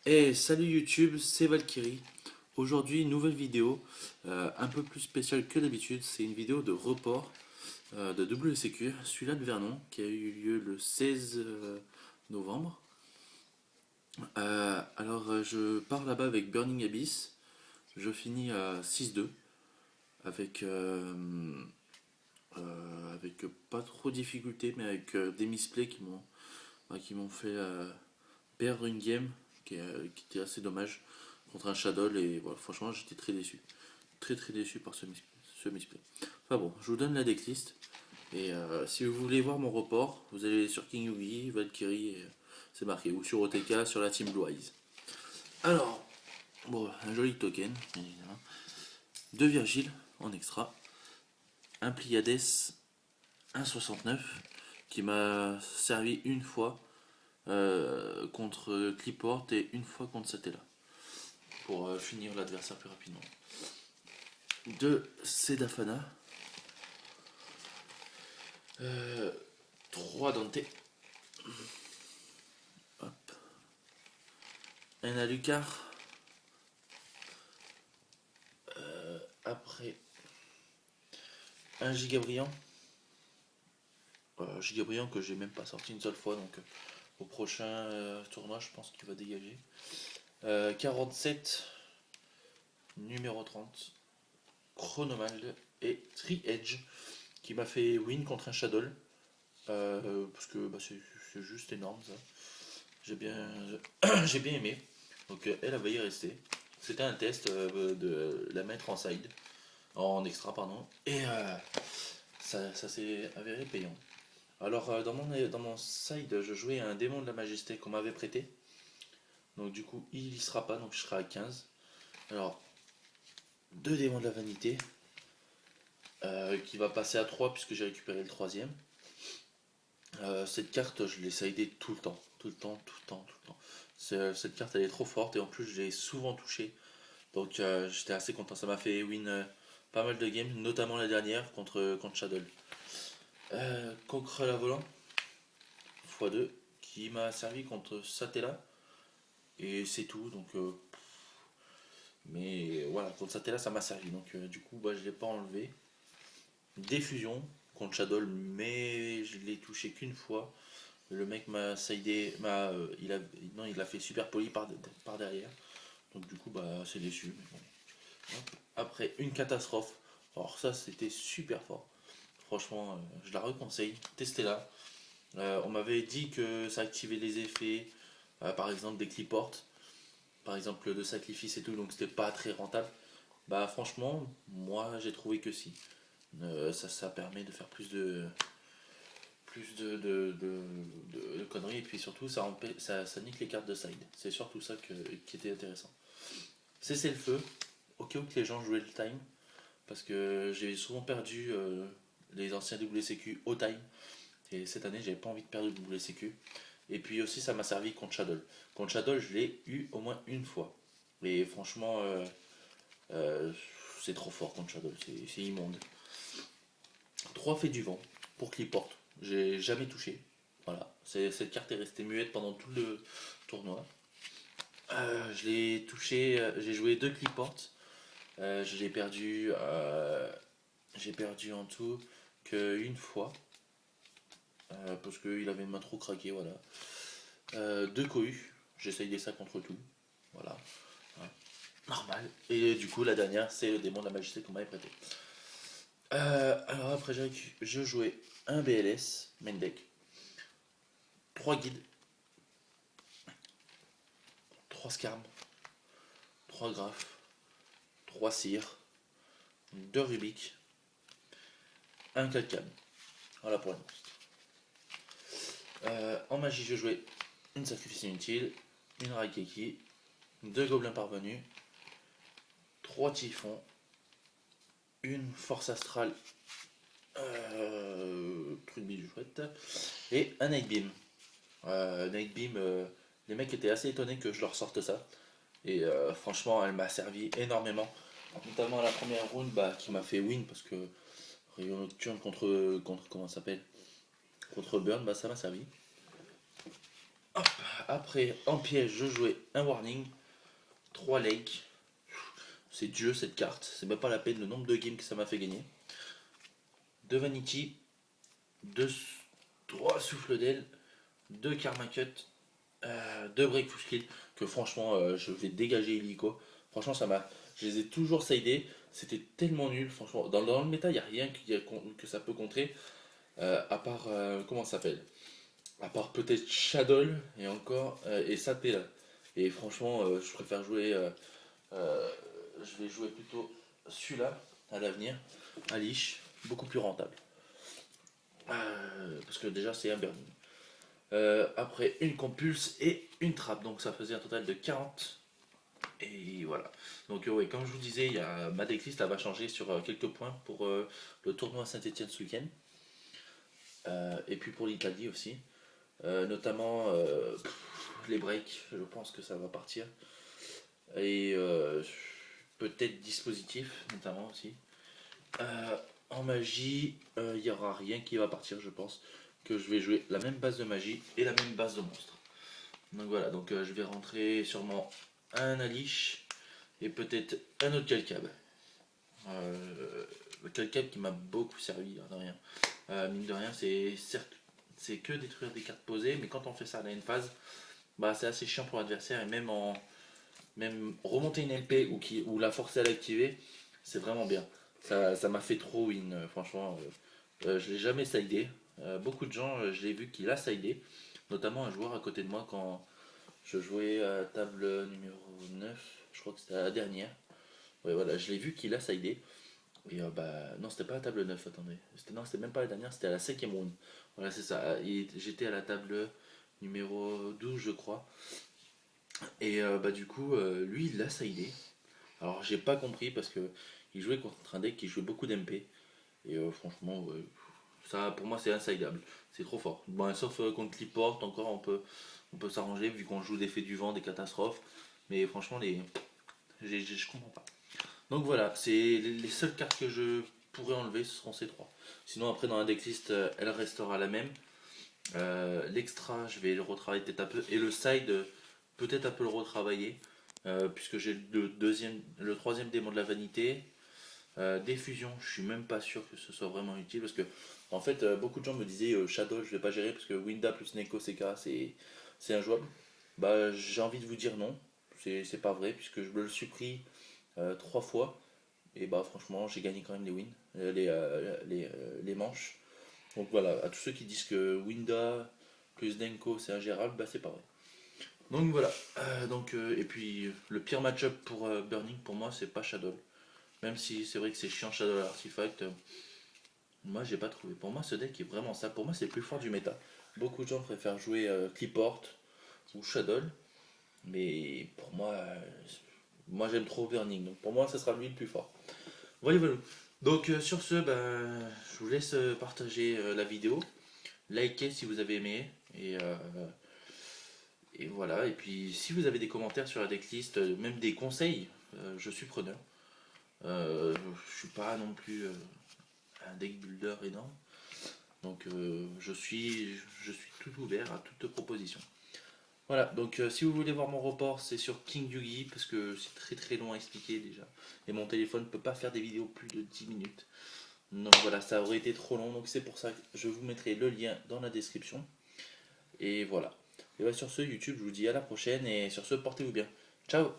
Hey, salut YouTube, c'est Valkyrie. Aujourd'hui, nouvelle vidéo, un peu plus spéciale que d'habitude. C'est une vidéo de report de WSQ, celui-là de Vernon, qui a eu lieu le 16 novembre. Je pars là-bas avec Burning Abyss. Je finis à 6-2 avec, avec pas trop de difficultés, mais avec des misplays qui m'ont fait perdre une game qui était assez dommage contre un Shadow. Et voilà, franchement, j'étais très déçu. Très très déçu par ce misplay. Enfin bon, je vous donne la decklist. Et si vous voulez voir mon report, vous allez sur King Yugi, Valkyrie, et c'est marqué. Ou sur OTK, sur la team Blue Eyes. Alors, bon, un joli token, bien évidemment. Deux Virgile en extra. Un Pleiades 1,69 qui m'a servi une fois contre Cliport et une fois contre Satella pour finir l'adversaire plus rapidement. Deux Sedafana. 3 Dante. Hop. Un Alucard. Après, un Gigabriant. Gigabriant que j'ai même pas sorti une seule fois, donc au prochain tournoi, je pense qu'il va dégager. 47, numéro 30, Chronomald et Tri-Edge qui m'a fait win contre un Shadow. Parce que bah, c'est juste énorme ça. J'ai bien, j'ai bien aimé. Donc elle va y rester. C'était un test de la mettre en side, en extra pardon. Et ça s'est avéré payant. Alors dans mon side, je jouais un démon de la majesté qu'on m'avait prêté. Donc du coup il y sera pas, donc je serai à 15. Alors deux démons de la vanité. Qui va passer à 3 puisque j'ai récupéré le troisième. Cette carte, je l'ai sidée tout le temps. Tout le temps, tout le temps, tout le temps. Cette carte, elle est trop forte et en plus, je l'ai souvent touchée. Donc, j'étais assez content. Ça m'a fait win pas mal de games, notamment la dernière contre Shadow. Concre la volant, x2, qui m'a servi contre Satella. Et c'est tout. Donc, mais voilà, contre Satella, ça m'a servi. Donc, du coup, bah, je ne l'ai pas enlevé. Diffusion contre Shadow, mais je l'ai touché qu'une fois. Le mec m'a sidé, non, il a fait super poli par derrière. Donc du coup, bah, c'est déçu. Mais bon. Après, une catastrophe. Alors ça, c'était super fort. Franchement, je la reconseille. Testez-la. On m'avait dit que ça activait les effets, par exemple des cliports, par exemple de sacrifice et tout, donc c'était pas très rentable. Bah franchement, moi j'ai trouvé que si. Ça permet de faire plus de conneries et puis surtout ça nique les cartes de side. C'est surtout ça qui était intéressant. Cessez le feu, au cas où que les gens jouaient le time, parce que j'ai souvent perdu les anciens WCQ au time, et cette année j'avais pas envie de perdre le WCQ. Et puis aussi ça m'a servi contre Shadow. Contre Shadow je l'ai eu au moins une fois. Et franchement euh, c'est trop fort contre Shadow, c'est immonde. 3 faits du vent pour Cliport. J'ai jamais touché. Voilà, cette carte est restée muette pendant tout le tournoi. Je l'ai touché, j'ai joué 2 Cliport. J'ai perdu en tout qu'une fois. Parce qu'il avait une main trop craquée, voilà. 2 Cohu, j'ai essayé ça contre tout. Voilà. Ouais. Normal. Et du coup, la dernière, c'est le démon de la majesté qu'on m'avait prêté. Alors après, je jouais un BLS, main deck, 3 guides, 3 scarmes, 3 graphes, 3 cires, 2 Rubik, un calcam. Voilà pour le monstre. En magie, je jouais une sacrifice inutile, une Raikeki, 2 gobelins parvenus, 3 typhons, une force astrale, truc bijou chouette, et un Night Beam. Night Beam, les mecs étaient assez étonnés que je leur sorte ça. Et franchement, elle m'a servi énormément. Notamment la première round bah, qui m'a fait win parce que Rayon Nocturne contre comment ça s'appelle, contre Burn, bah, ça m'a servi. Hop. Après, en piège, je jouais un warning, 3 legs. C'est Dieu cette carte, c'est même pas la peine le nombre de games que ça m'a fait gagner. 2 vanity, 3 souffles d'aile, 2 karma cut, 2 break full skill, que franchement je vais dégager illico. Franchement je les ai toujours sidés, c'était tellement nul, franchement. Dans le méta, il n'y a rien que ça peut contrer, à part, comment ça s'appelle? À part peut-être Shadow, et encore, et Saté là. Et franchement, je préfère jouer, je vais jouer plutôt celui-là à l'avenir, à Lich, beaucoup plus rentable. Parce que déjà c'est un burning. Après une compulse et une trappe, donc ça faisait un total de 40. Et voilà. Donc ouais, comme je vous disais, ma decklist elle va changer sur quelques points pour le tournoi Saint-Etienne ce week-end. Et puis pour l'Italie aussi. Notamment les breaks, je pense que ça va partir. Et peut-être dispositif, notamment aussi. En magie, il n'y aura rien qui va partir, je pense. Que je vais jouer la même base de magie et la même base de monstre. Donc voilà, donc je vais rentrer sûrement un Alish et peut-être un autre Calcab. Le Calcab qui m'a beaucoup servi, de rien. Mine de rien, c'est certes c'est que détruire des cartes posées, mais quand on fait ça à la phase, bah c'est assez chiant pour l'adversaire et même remonter une MP ou la forcer à l'activer, c'est vraiment bien. Ça m'a fait trop win, franchement. Je l'ai jamais sidé. Beaucoup de gens, je l'ai vu qu'il a sidé, notamment un joueur à côté de moi quand je jouais à table numéro 9, je crois que c'était la dernière. Ouais, voilà, je l'ai vu qu'il a sidé. Et bah, non, c'était pas à table 9, attendez. Non, c'était même pas la dernière, c'était à la 5ème round. Voilà, c'est ça. J'étais à la table numéro 12, je crois. Et bah, du coup, lui, il l'a sidé. Alors, j'ai pas compris parce que il jouait contre un deck qui jouait beaucoup d'MP. Et franchement, ouais, ça, pour moi, c'est insideable. C'est trop fort. Bon, sauf contre Cliport, encore, on peut s'arranger vu qu'on joue des faits du vent, des catastrophes. Mais franchement, je comprends pas. Donc voilà, c'est les seules cartes que je pourrais enlever, ce seront ces trois. Sinon, après, dans la decklist, elle restera la même. L'extra, je vais le retravailler peut-être un peu. Et le side, peut-être un peu le retravailler. Puisque j'ai le troisième démon de la vanité. Des fusions, je suis même pas sûr que ce soit vraiment utile parce que en fait beaucoup de gens me disaient Shadow je vais pas gérer parce que Winda plus Neko CK c'est injouable. Bah j'ai envie de vous dire non, c'est pas vrai puisque je me le suis pris 3 fois et bah franchement j'ai gagné quand même les wins, les manches. Donc voilà, à tous ceux qui disent que Winda plus Denko c'est ingérable, bah c'est pas vrai. Donc voilà, et puis le pire match-up pour Burning pour moi c'est pas Shadow. Même si c'est vrai que c'est chiant Shadow Artifact, moi j'ai pas trouvé. Pour moi ce deck est vraiment ça. Pour moi c'est le plus fort du méta. Beaucoup de gens préfèrent jouer Cliport ou Shadow. Mais pour moi j'aime trop Burning. Donc pour moi ça sera lui le plus fort. Voilà, voilà. Donc sur ce, je vous laisse partager la vidéo. Likez si vous avez aimé. Et voilà. Et puis si vous avez des commentaires sur la decklist, même des conseils, je suis preneur. Je suis pas non plus un deck builder énorme. Donc je suis tout ouvert à toute proposition. Voilà, donc si vous voulez voir mon report, c'est sur King Yugi, parce que c'est très très long à expliquer déjà. Et mon téléphone ne peut pas faire des vidéos plus de 10 minutes. Donc voilà, ça aurait été trop long, donc c'est pour ça que je vous mettrai le lien dans la description. Et voilà. Et bah, sur ce, YouTube, je vous dis à la prochaine, et sur ce, portez-vous bien. Ciao!